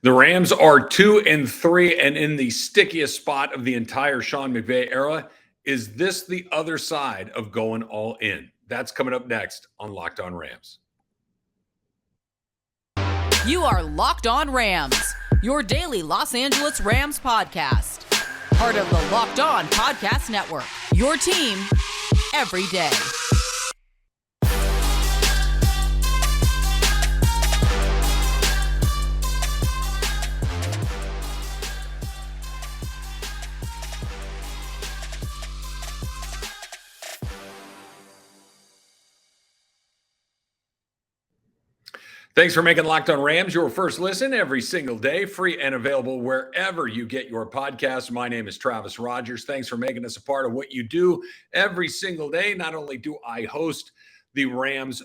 The Rams are 2-3 and in the stickiest spot of the entire Sean McVay era. Is this the other side of going all in? That's coming up next on Locked On Rams. You are Locked On Rams, your daily Los Angeles Rams podcast. Part of the Locked On Podcast Network, your team every day. Thanks for making Locked On Rams your first listen every single day, free and available wherever you get your podcasts. My name is Travis Rogers. Thanks for making us a part of what you do every single day. Not only do I host the Rams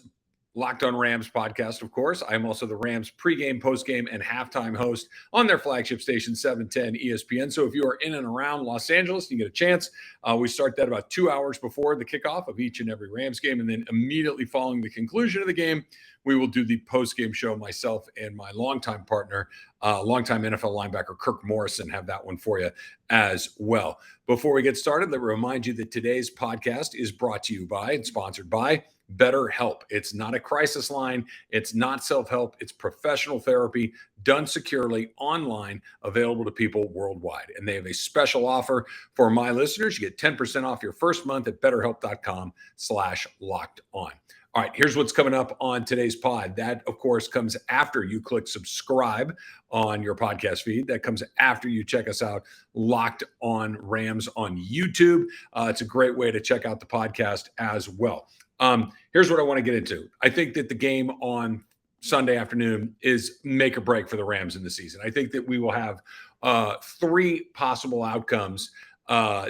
Locked On Rams podcast, of course, I'm also the Rams pregame, postgame, and halftime host on their flagship station, 710 ESPN. So if you are in and around Los Angeles, you get a chance. We start that about 2 hours before the kickoff of each and every Rams game. And then immediately following the conclusion of the game, we will do the post-game show. Myself and my longtime partner, longtime NFL linebacker Kirk Morrison, have that one for you as well. Before we get started, let me remind you that today's podcast is brought to you by and sponsored by BetterHelp. It's not a crisis line. It's not self-help. It's professional therapy done securely online, available to people worldwide. And they have a special offer for my listeners. You get 10% off your first month at betterhelp.com/lockedon. All right, here's what's coming up on today's pod. That, of course, comes after you click subscribe on your podcast feed. That comes after you check us out, Locked On Rams on YouTube. It's a great way to check out the podcast as well. Here's what I want to get into. I think that the game on Sunday afternoon is make or break for the Rams in the season. I think that we will have three possible outcomes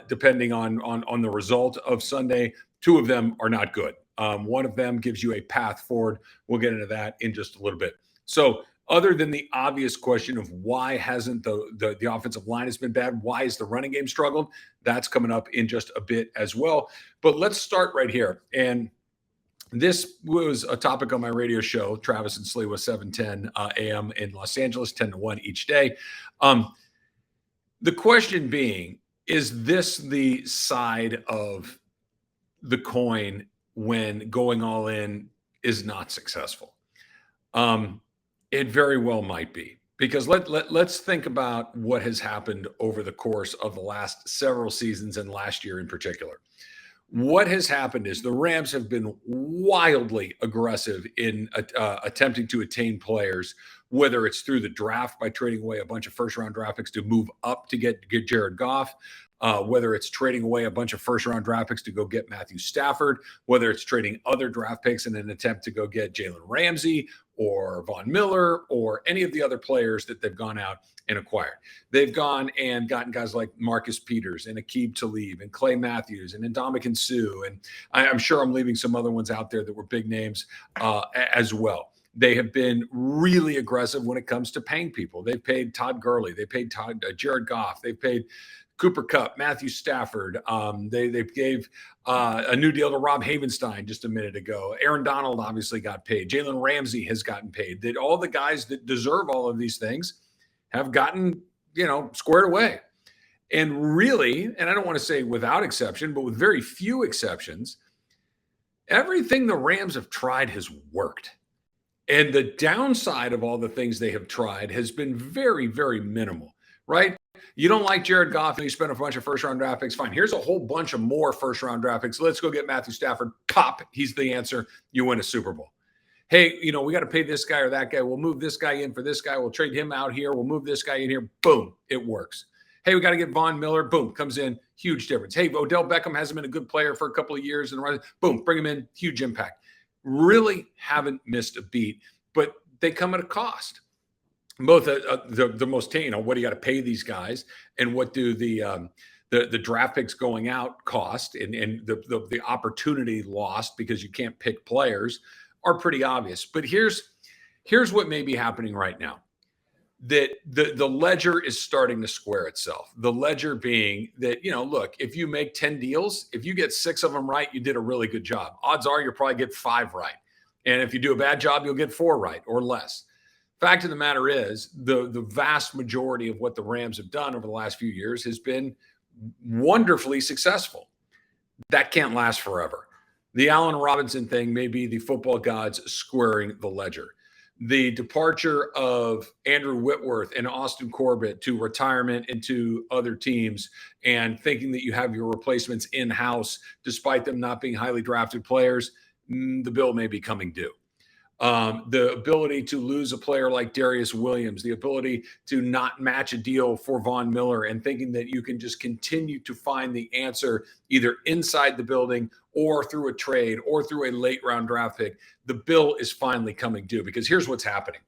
depending on the result of Sunday. Two of them are not good. One of them gives you a path forward. We'll get into that in just a little bit. So other than the obvious question of why hasn't the offensive line has been bad, why has the running game struggled, that's coming up in just a bit as well. But let's start right here. And this was a topic on my radio show, Travis and Sliwa, 710 a.m. in Los Angeles, 10 to 1 each day. The question being, is this the side of the coin when going all in is not successful? It very well might be, because let's think about what has happened over the course of the last several seasons and last year in particular. What has happened is the Rams have been wildly aggressive in attempting to attain players, whether it's through the draft by trading away a bunch of first-round draft picks to move up to get Jared Goff, whether it's trading away a bunch of first-round draft picks to go get Matthew Stafford, whether it's trading other draft picks in an attempt to go get Jalen Ramsey or Von Miller or any of the other players that they've gone out and acquired. They've gone and gotten guys like Marcus Peters and Aqib Talib and Clay Matthews and Ndamukong Suh. And I'm sure I'm leaving some other ones out there that were big names as well. They have been really aggressive when it comes to paying people. They've paid Todd Gurley. They paid Jared Goff. They've paid Cooper Kupp, Matthew Stafford. They gave a new deal to Rob Havenstein just a minute ago. Aaron Donald obviously got paid. Jalen Ramsey has gotten paid. That all the guys that deserve all of these things have gotten, squared away. And really, and I don't want to say without exception, but with very few exceptions, everything the Rams have tried has worked. And the downside of all the things they have tried has been very, very minimal, right? You don't like Jared Goff and you spend a bunch of first-round draft picks. Fine. Here's a whole bunch of more first-round draft picks. Let's go get Matthew Stafford. Pop. He's the answer. You win a Super Bowl. Hey, we got to pay this guy or that guy. We'll move this guy in for this guy. We'll trade him out here. We'll move this guy in here. Boom. It works. Hey, we got to get Von Miller. Boom. Comes in. Huge difference. Hey, Odell Beckham hasn't been a good player for a couple of years. And boom. Bring him in. Huge impact. Really haven't missed a beat. But they come at a cost. Both the most, what do you got to pay these guys, and what do the draft picks going out cost, and the opportunity lost because you can't pick players are pretty obvious. But here's what may be happening right now. That the ledger is starting to square itself. The ledger being that, look, if you make 10 deals, if you get 6 of them right, you did a really good job. Odds are you'll probably get 5 right. And if you do a bad job, you'll get 4 right or less. Fact of the matter is, the vast majority of what the Rams have done over the last few years has been wonderfully successful. That can't last forever. The Allen Robinson thing may be the football gods squaring the ledger. The departure of Andrew Whitworth and Austin Corbett to retirement into other teams and thinking that you have your replacements in-house despite them not being highly drafted players, the bill may be coming due. The ability to lose a player like Darius Williams, the ability to not match a deal for Von Miller and thinking that you can just continue to find the answer either inside the building or through a trade or through a late round draft pick, the bill is finally coming due because here's what's happening.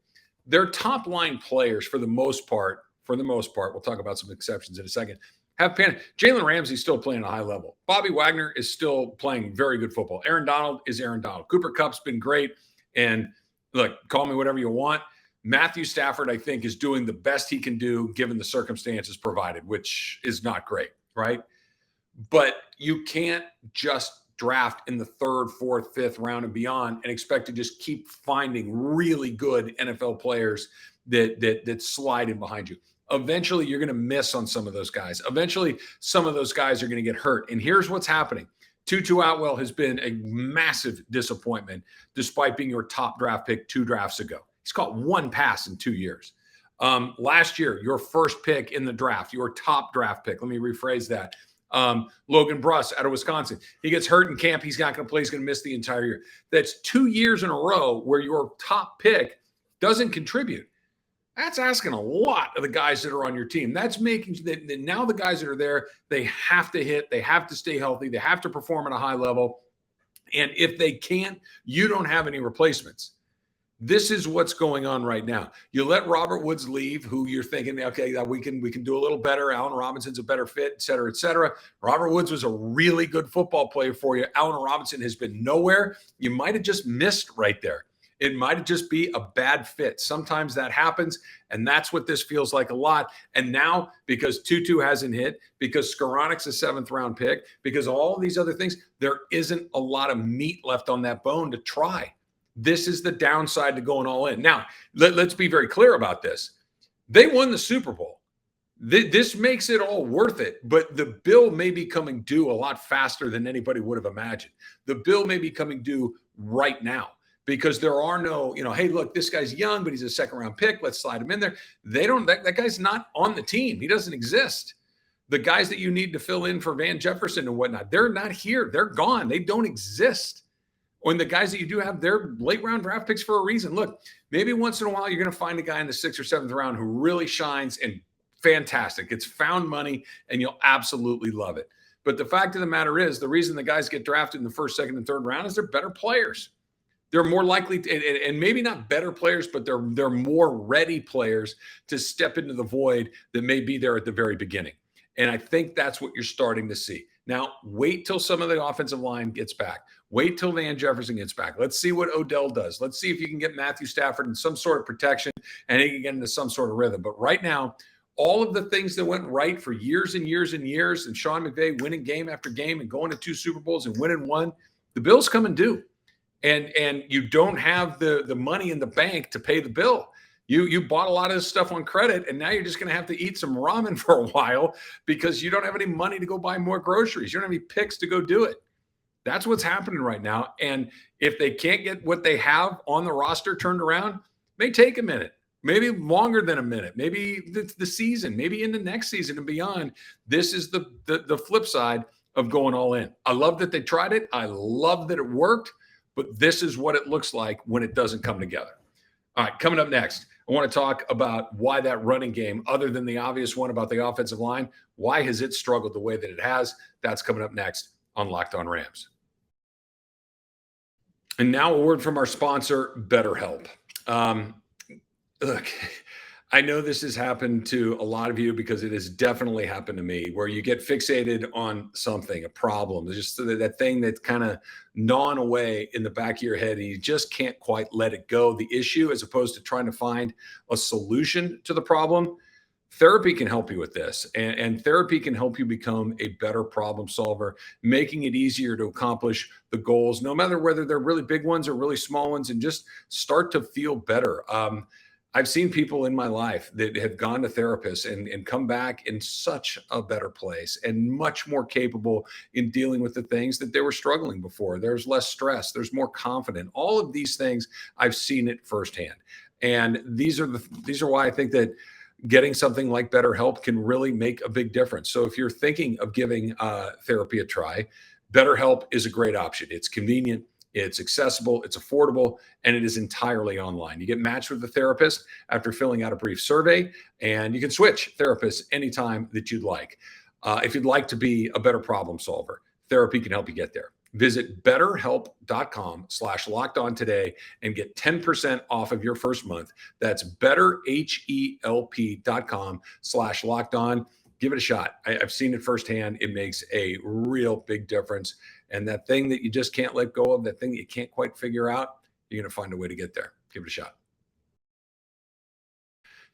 Their top line players, for the most part, we'll talk about some exceptions in a second, have panicked. Jalen Ramsey's still playing at a high level. Bobby Wagner is still playing very good football. Aaron Donald is Aaron Donald. Cooper Kupp's been great. And look, call me whatever you want. Matthew Stafford, I think, is doing the best he can do given the circumstances provided, which is not great, right? But you can't just draft in the third, fourth, fifth round and beyond and expect to just keep finding really good NFL players that slide in behind you. Eventually, you're going to miss on some of those guys. Eventually, some of those guys are going to get hurt. And here's what's happening. Tutu Atwell has been a massive disappointment despite being your top draft pick 2 drafts ago. He's caught 1 pass in 2 years. Last year, your first pick in the draft, your top draft pick. Let me rephrase that. Logan Bruss out of Wisconsin. He gets hurt in camp. He's not going to play. He's going to miss the entire year. That's 2 years in a row where your top pick doesn't contribute. That's asking a lot of the guys that are on your team. That's making that now the guys that are there, they have to hit, they have to stay healthy, they have to perform at a high level. And if they can't, you don't have any replacements. This is what's going on right now. You let Robert Woods leave, who you're thinking, okay, we can do a little better. Allen Robinson's a better fit, et cetera, et cetera. Robert Woods was a really good football player for you. Allen Robinson has been nowhere. You might have just missed right there. It might just be a bad fit. Sometimes that happens, and that's what this feels like a lot. And now, because Tutu hasn't hit, because Skoronek's a 7th-round pick, because all these other things, there isn't a lot of meat left on that bone to try. This is the downside to going all in. Now, let's be very clear about this. They won the Super Bowl. This makes it all worth it, but the bill may be coming due a lot faster than anybody would have imagined. The bill may be coming due right now. Because there are no, hey, look, this guy's young, but he's a 2nd-round pick. Let's slide him in there. That guy's not on the team. He doesn't exist. The guys that you need to fill in for Van Jefferson and whatnot, they're not here. They're gone. They don't exist. When the guys that you do have, they're late-round draft picks for a reason. Look, maybe once in a while you're going to find a guy in the 6th or 7th round who really shines and fantastic. It's found money, and you'll absolutely love it. But the fact of the matter is, the reason the guys get drafted in the 1st, 2nd, and 3rd round is they're better players. They're more likely to, and maybe not better players, but they're more ready players to step into the void that may be there at the very beginning. And I think that's what you're starting to see. Now, wait till some of the offensive line gets back. Wait till Van Jefferson gets back. Let's see what Odell does. Let's see if you can get Matthew Stafford in some sort of protection and he can get into some sort of rhythm. But right now, all of the things that went right for years and years and years, and Sean McVay winning game after game and going to 2 Super Bowls and winning 1, the bill's coming due. And you don't have the money in the bank to pay the bill. You bought a lot of this stuff on credit, and now you're just going to have to eat some ramen for a while because you don't have any money to go buy more groceries. You don't have any picks to go do it. That's what's happening right now. And if they can't get what they have on the roster turned around, it may take a minute, maybe longer than a minute, maybe the season, maybe into next season and beyond. This is the flip side of going all in. I love that they tried it. I love that it worked. But this is what it looks like when it doesn't come together. All right, coming up next, I want to talk about why that running game, other than the obvious one about the offensive line, why has it struggled the way that it has? That's coming up next on Locked On Rams. And now a word from our sponsor, BetterHelp. Look, I know this has happened to a lot of you because it has definitely happened to me, where you get fixated on something, a problem, just that thing that's kind of gnawing away in the back of your head, and you just can't quite let it go. The issue, as opposed to trying to find a solution to the problem, therapy can help you with this, and therapy can help you become a better problem solver, making it easier to accomplish the goals, no matter whether they're really big ones or really small ones, and just start to feel better. I've seen people in my life that have gone to therapists and come back in such a better place and much more capable in dealing with the things that they were struggling before. There's less stress, there's more confident. All of these things, I've seen it firsthand. And these are why I think that getting something like BetterHelp can really make a big difference. So if you're thinking of giving therapy a try, BetterHelp is a great option. It's convenient, it's accessible, it's affordable, and it is entirely online. You get matched with a therapist after filling out a brief survey, and you can switch therapists anytime that you'd like. If you'd like to be a better problem solver, therapy can help you get there. Visit betterhelp.com/lockedon today and get 10% off of your first month. That's betterhelp.com/lockedon. Give it a shot. I've seen it firsthand. It makes a real big difference. And that thing that you just can't let go of, that thing that you can't quite figure out, you're going to find a way to get there. Give it a shot.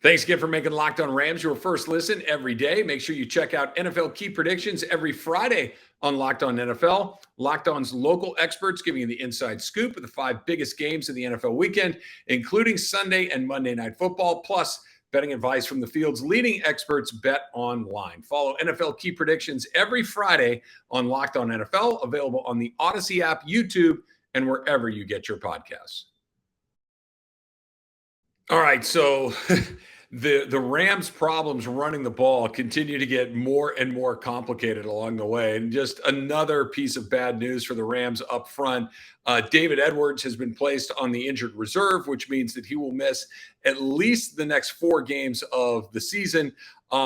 Thanks again for making Locked On Rams your first listen every day. Make sure you check out NFL Key Predictions every Friday on Locked On NFL. Locked On's local experts giving you the inside scoop of the 5 biggest games of the NFL weekend, including Sunday and Monday Night Football, plus betting advice from the field's leading experts, BetOnline. Follow NFL Key Predictions every Friday on Locked On NFL, available on the Odyssey app, YouTube, and wherever you get your podcasts. All right, so the Rams' problems running the ball continue to get more and more complicated along the way. And just another piece of bad news for the Rams up front. David Edwards has been placed on the injured reserve, which means that he will miss at least the next 4 games of the season,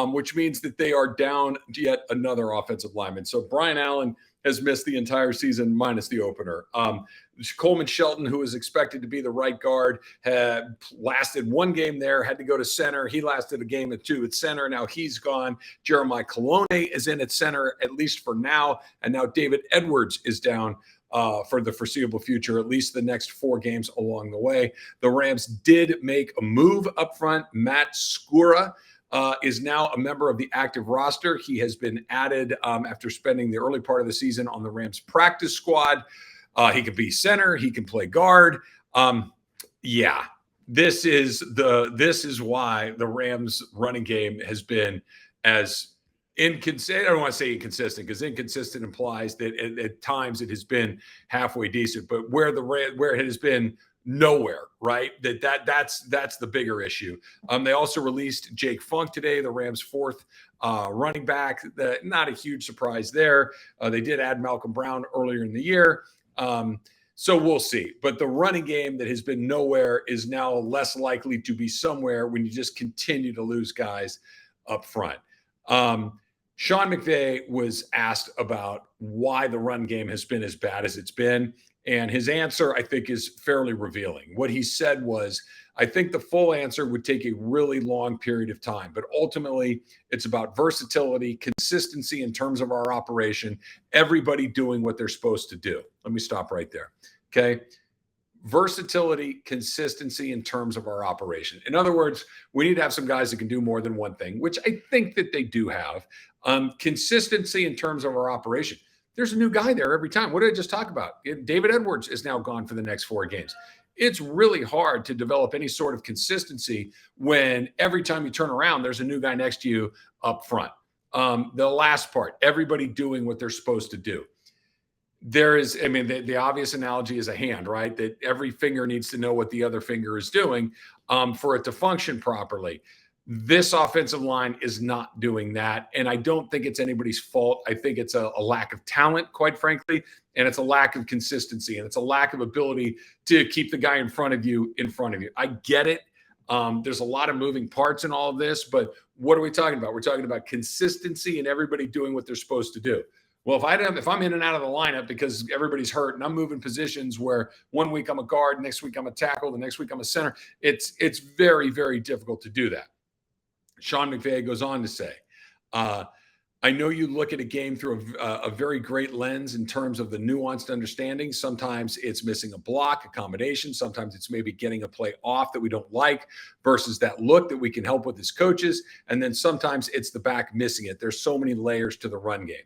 which means that they are down yet another offensive lineman. So Brian Allen has missed the entire season minus the opener. Coleman Shelton, who was expected to be the right guard, had lasted 1 game there, had to go to center. He lasted a game or 2 at center. Now he's gone. Jeremiah Colonna is in at center, at least for now. And now David Edwards is down for the foreseeable future, at least the next 4 games along the way. The Rams did make a move up front. Matt Skura is now a member of the active roster. He has been added after spending the early part of the season on the Rams practice squad. He can be center. He can play guard. This is why the Rams running game has been as inconsistent. I don't want to say inconsistent because inconsistent implies that at times it has been halfway decent, but where it has been nowhere, right? That's the bigger issue. They also released Jake Funk today, the Rams' 4th running back. Not a huge surprise there. They did add Malcolm Brown earlier in the year. So we'll see. But the running game that has been nowhere is now less likely to be somewhere when you just continue to lose guys up front. Sean McVay was asked about why the run game has been as bad as it's been. And his answer, I think, is fairly revealing. What he said was, I think the full answer would take a really long period of time, but ultimately it's about versatility, consistency in terms of our operation, everybody doing what they're supposed to do. Let me stop right there. Okay. Versatility, consistency in terms of our operation. In other words, we need to have some guys that can do more than one thing, which I think that they do have. Consistency in terms of our operation. There's a new guy there every time. What did I just talk about? David Edwards is now gone for the next 4 games. It's really hard to develop any sort of consistency when every time you turn around, there's a new guy next to you up front. The last part, everybody doing what they're supposed to do. There is, I mean, the obvious analogy is a hand, right? That every finger needs to know what the other finger is doing for it to function properly. This offensive line is not doing that. And I don't think it's anybody's fault. I think it's a lack of talent, quite frankly, and it's a lack of consistency, and it's a lack of ability to keep the guy in front of you. I get it. There's a lot of moving parts in all of this, but what are we talking about? We're talking about consistency and everybody doing what they're supposed to do. Well, if I'm in and out of the lineup because everybody's hurt and I'm moving positions where 1 week I'm a guard, next week I'm a tackle, the next week I'm a center, it's very, very difficult to do that. Sean McVay goes on to say, I know you look at a game through a very great lens in terms of the nuanced understanding. Sometimes it's missing a block, a combination. Sometimes it's maybe getting a play off that we don't like versus that look that we can help with as coaches. And then sometimes it's the back missing it. There's so many layers to the run game.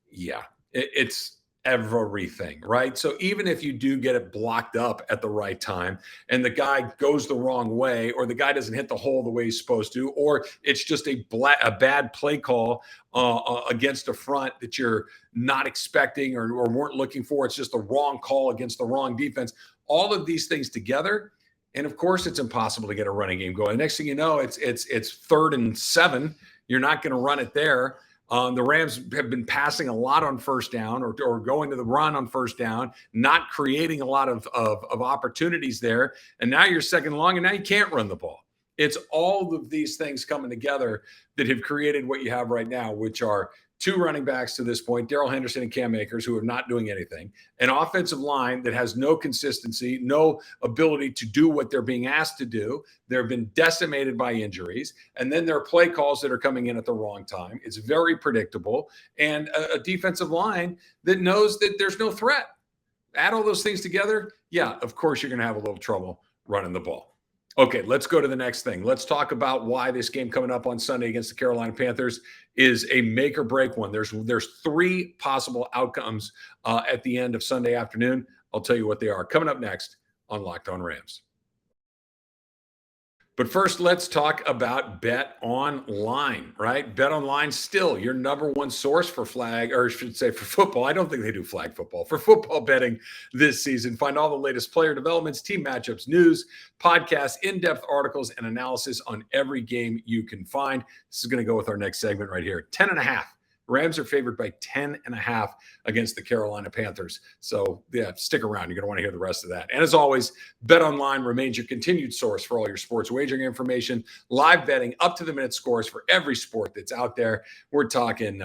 Yeah, it's everything, right? So even if you do get it blocked up at the right time and the guy goes the wrong way, or the guy doesn't hit the hole the way he's supposed to, or it's just a bad play call against a front that you're not expecting or weren't looking for, it's just the wrong call against the wrong defense. All of these things together, and of course, it's impossible to get a running game going. The next thing you know, it's 3rd and 7. You're not going to run it there. The Rams have been passing a lot on first down or going to the run on first down, not creating a lot of opportunities there. And now you're 2nd and long, and now you can't run the ball. It's all of these things coming together that have created what you have right now, which are 2 running backs to this point, Darrell Henderson and Cam Akers, who are not doing anything, an offensive line that has no consistency, no ability to do what they're being asked to do. They've been decimated by injuries, and then there are play calls that are coming in at the wrong time. It's very predictable, and a defensive line that knows that there's no threat. Add all those things together, yeah, of course you're going to have a little trouble running the ball. Okay, let's go to the next thing. Let's talk about why this game coming up on Sunday against the Carolina Panthers is a make or break one. There's 3 possible outcomes at the end of Sunday afternoon. I'll tell you what they are coming up next on Locked On Rams. But first, let's talk about BetOnline, right? BetOnline still your number one source for for football. I don't think they do flag football. For football betting this season. Find all the latest player developments, team matchups, news, podcasts, in-depth articles, and analysis on every game you can find. This is going to go with our next segment right here. 10.5. Rams are favored by 10.5 against the Carolina Panthers. So, yeah, stick around. You're going to want to hear the rest of that. And as always, BetOnline remains your continued source for all your sports wagering information, live betting, up-to-the-minute scores for every sport that's out there. We're talking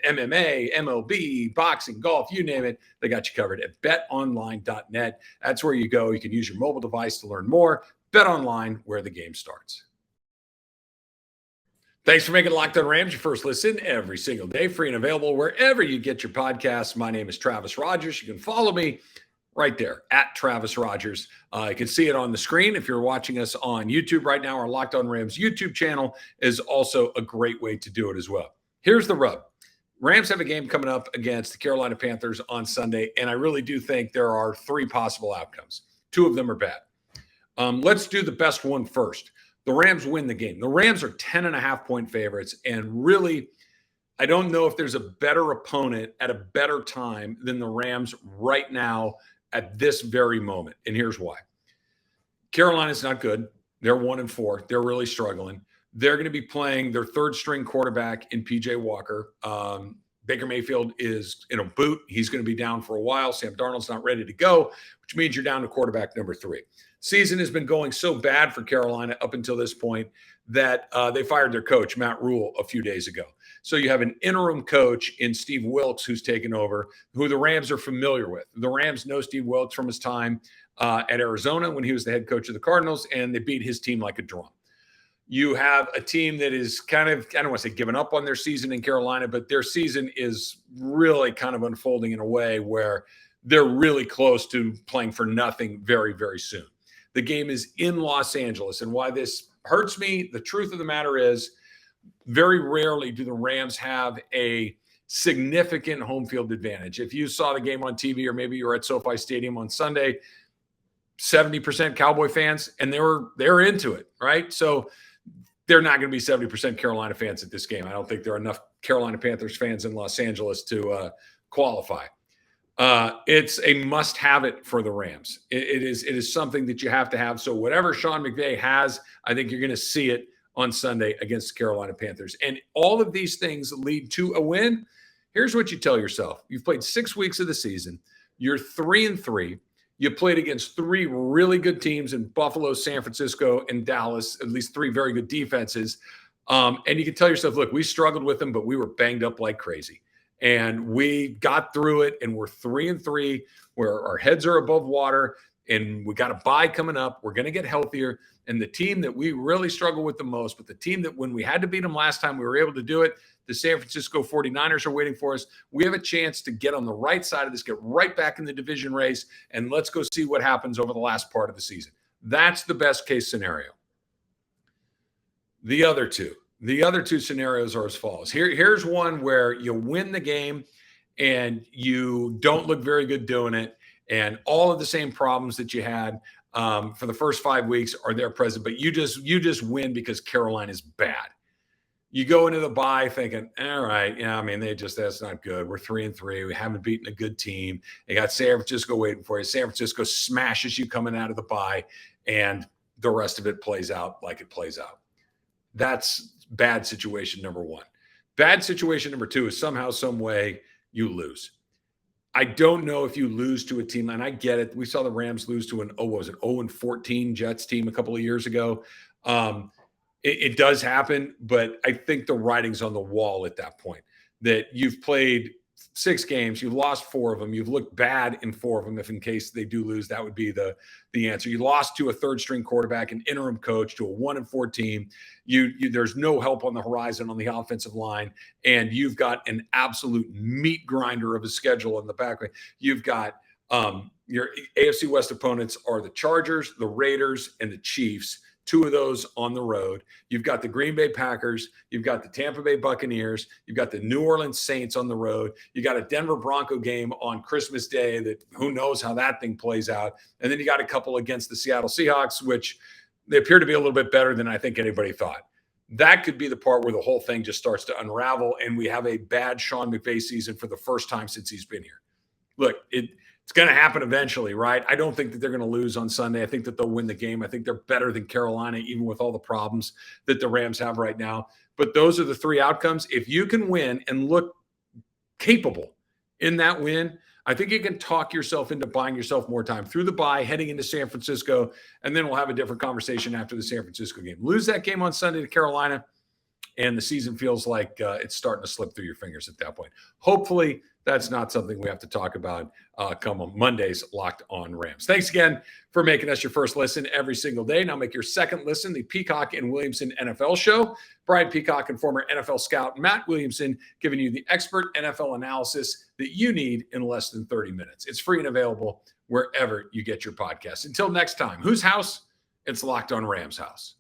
MMA, MLB, boxing, golf, you name it. They got you covered at betonline.net. That's where you go. You can use your mobile device to learn more. BetOnline, where the game starts. Thanks for making Locked On Rams your first listen every single day, free and available wherever you get your podcasts. My name is Travis Rogers. You can follow me right there at Travis Rogers. You can see it on the screen. If you're watching us on YouTube right now, our Locked On Rams YouTube channel is also a great way to do it as well. Here's the rub. Rams have a game coming up against the Carolina Panthers on Sunday, and I really do think there are 3 possible outcomes. 2 of them are bad. Let's do the best one first. The Rams win the game. The Rams are 10.5-point favorites, and really, I don't know if there's a better opponent at a better time than the Rams right now at this very moment, and here's why. Carolina's not good. They're 1-4. They're really struggling. They're going to be playing their 3rd-string quarterback in P.J. Walker. Baker Mayfield is in a boot. He's going to be down for a while. Sam Darnold's not ready to go, which means you're down to quarterback number 3. Season has been going so bad for Carolina up until this point that they fired their coach, Matt Rule, a few days ago. So you have an interim coach in Steve Wilks who's taken over, who the Rams are familiar with. The Rams know Steve Wilks from his time at Arizona when he was the head coach of the Cardinals, and they beat his team like a drum. You have a team that is kind of, I don't want to say given up on their season in Carolina, but their season is really kind of unfolding in a way where they're really close to playing for nothing very, very soon. The game is in Los Angeles, and why this hurts me, the truth of the matter is very rarely do the Rams have a significant home field advantage. If you saw the game on TV, or maybe you were at SoFi Stadium on Sunday, 70% Cowboy fans, and they're into it, right? So they're not going to be 70% Carolina fans at this game. I don't think there are enough Carolina Panthers fans in Los Angeles to qualify. It's a must-have it for the Rams. It is something that you have to have. So whatever Sean McVay has, I think you're going to see it on Sunday against the Carolina Panthers. And all of these things lead to a win. Here's what you tell yourself. You've played 6 weeks of the season. You're 3-3. You played against 3 really good teams in Buffalo, San Francisco, and Dallas, at least 3 very good defenses. And you can tell yourself, look, we struggled with them, but we were banged up like crazy. And we got through it, and we're 3-3, where our heads are above water, and we got a bye coming up. We're going to get healthier. And the team that we really struggle with the most, but the team that when we had to beat them last time, we were able to do it, the San Francisco 49ers are waiting for us. We have a chance to get on the right side of this, get right back in the division race, and let's go see what happens over the last part of the season. That's the best case scenario. The other two scenarios are as follows. Here's one where you win the game and you don't look very good doing it, and all of the same problems that you had for the first 5 weeks are there present, but you just win because Carolina is bad. You go into the bye thinking, all right, yeah, I mean, that's not good. We're 3-3. We haven't beaten a good team. They got San Francisco waiting for you. San Francisco smashes you coming out of the bye, and the rest of it plays out like it plays out. That's bad situation number one. Bad situation number two is somehow, some way you lose. I don't know if you lose to a team, and I get it. We saw the Rams lose to an 0-14 Jets team a couple of years ago. It does happen, but I think the writing's on the wall at that point, that you've played 6 games, you've lost 4 of them, you've looked bad in 4 of them. If in case they do lose, that would be the answer. You lost to a third-string quarterback, an interim coach, to a 1-4 team. There's no help on the horizon on the offensive line, and you've got an absolute meat grinder of a schedule in the back. You've got your AFC West opponents are the Chargers, the Raiders, and the Chiefs. 2 of those on the road. You've got the Green Bay Packers. You've got the Tampa Bay Buccaneers. You've got the New Orleans Saints on the road. You got a Denver Bronco game on Christmas Day that who knows how that thing plays out. And then you got a couple against the Seattle Seahawks, which they appear to be a little bit better than I think anybody thought. That could be the part where the whole thing just starts to unravel, and we have a bad Sean McVay season for the first time since he's been here. Look, it's going to happen eventually, right? I don't think that they're going to lose on Sunday. I think that they'll win the game. I think they're better than Carolina, even with all the problems that the Rams have right now. But those are the 3 outcomes. If you can win and look capable in that win, I think you can talk yourself into buying yourself more time through the bye, heading into San Francisco, and then we'll have a different conversation after the San Francisco game. Lose that game on Sunday to Carolina, and the season feels like it's starting to slip through your fingers at that point. Hopefully, that's not something we have to talk about come on Monday's Locked On Rams. Thanks again for making us your first listen every single day. Now make your second listen the Peacock and Williamson NFL Show. Brian Peacock and former NFL scout Matt Williamson giving you the expert NFL analysis that you need in less than 30 minutes. It's free and available wherever you get your podcasts. Until next time, whose house? It's Locked On Rams house.